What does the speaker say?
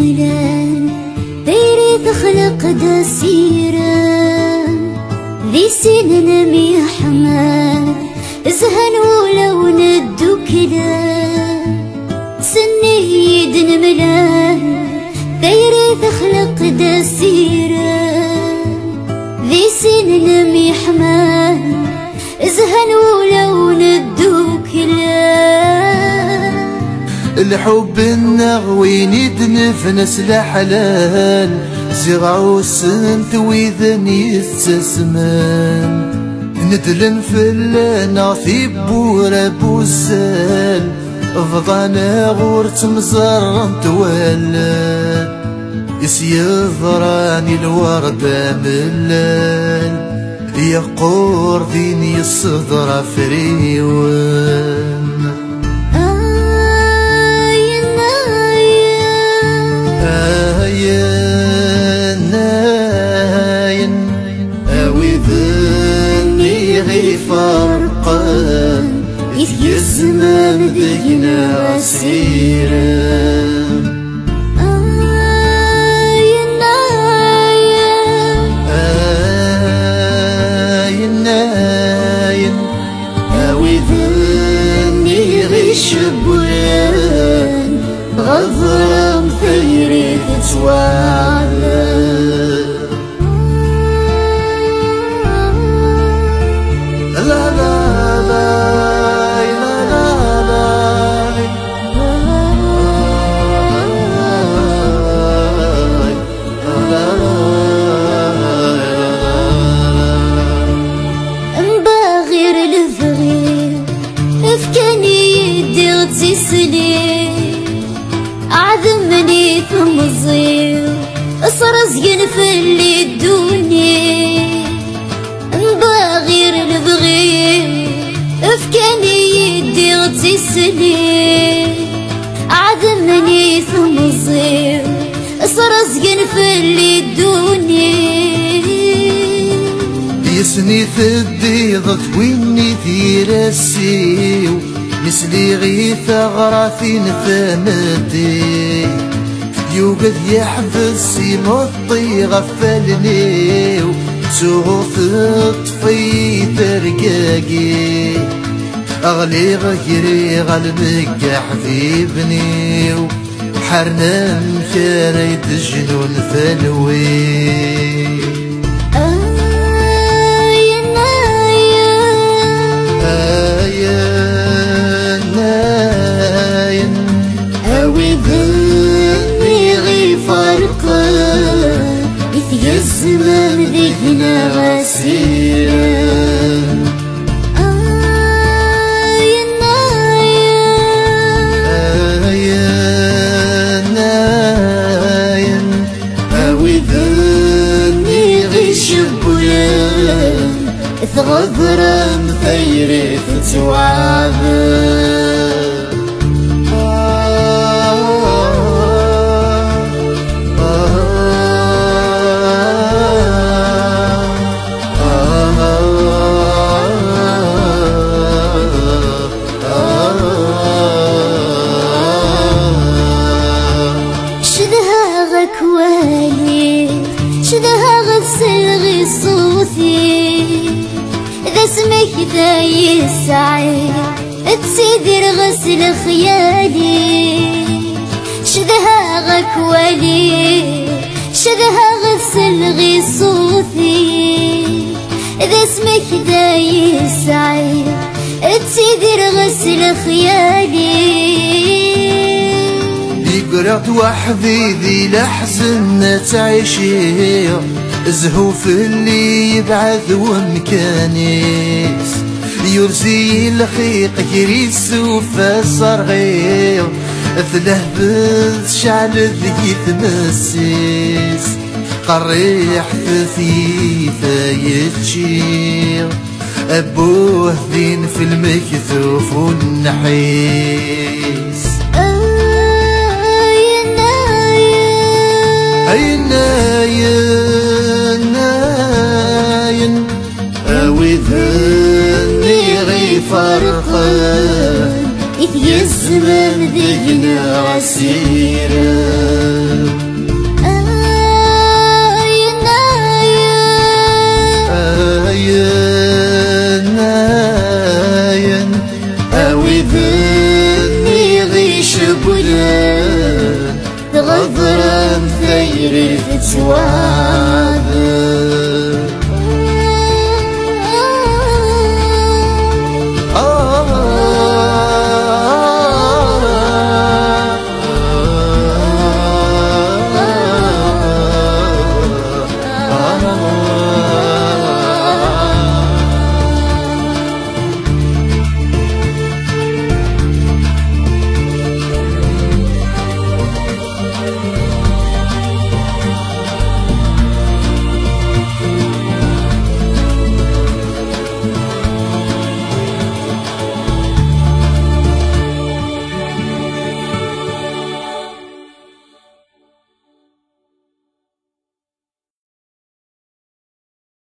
ملان دايري تخلق داسيرة ذي سنن ميحمان زهن ولو ندو كلا سنيد ملان دايري تخلق داسيرة ذي سنن ميحمان زهن ولو ندو كلا الحب النغوين يدنفنس لحلال زرعو السنت ويذن يتسسمان ندلن فلنا في بورا بوسال فضانا غور تمزرن توالان يسيضراني الوردة ملال يقور ذيني الصدر فريوان يزمان ذينا عسيرة أوذني غيش بلان غضرم ثيري تتوالى لا لا تسلي عذمني ثم الصير صرزقن في اللي الدنيا بغير البغير افكاني يدي تسلي عذمني ثم الصير صرزقن في اللي الدنيا يسني ثدي ضد ويني ثيرسيو مثلي غيث غراثين ثمتي يوقد يحبس يمطي غفلني وشوف طفي ترقاقي أغلي غيري غلبك حبيبني وحرنا مكاريد الجنون ثلوي الزمان ذينا غسيرة أوذني غيش بلان ثغضرة مثيرة تتوعبان شدها غسل غي صوتي إذا سمك ذا يسعي تسيدر غسل خيالي شدها غكوالي شدها غسل غي صوتي إذا سمك ذا يسعي تسيدر غسل خيالي قرعت وحدي ذي لحزن تعيشي زهو في اللي يبعث ومكانيس يرزي الخيق يريس وفاسر غير ثله بالشعل ذي تمسيس قريح ثيثة يتشير أبوه ذين في المكثوف والنحيس ناين أوذني غي فرقان إذ يزمن ذينا عسيرة غير فتوى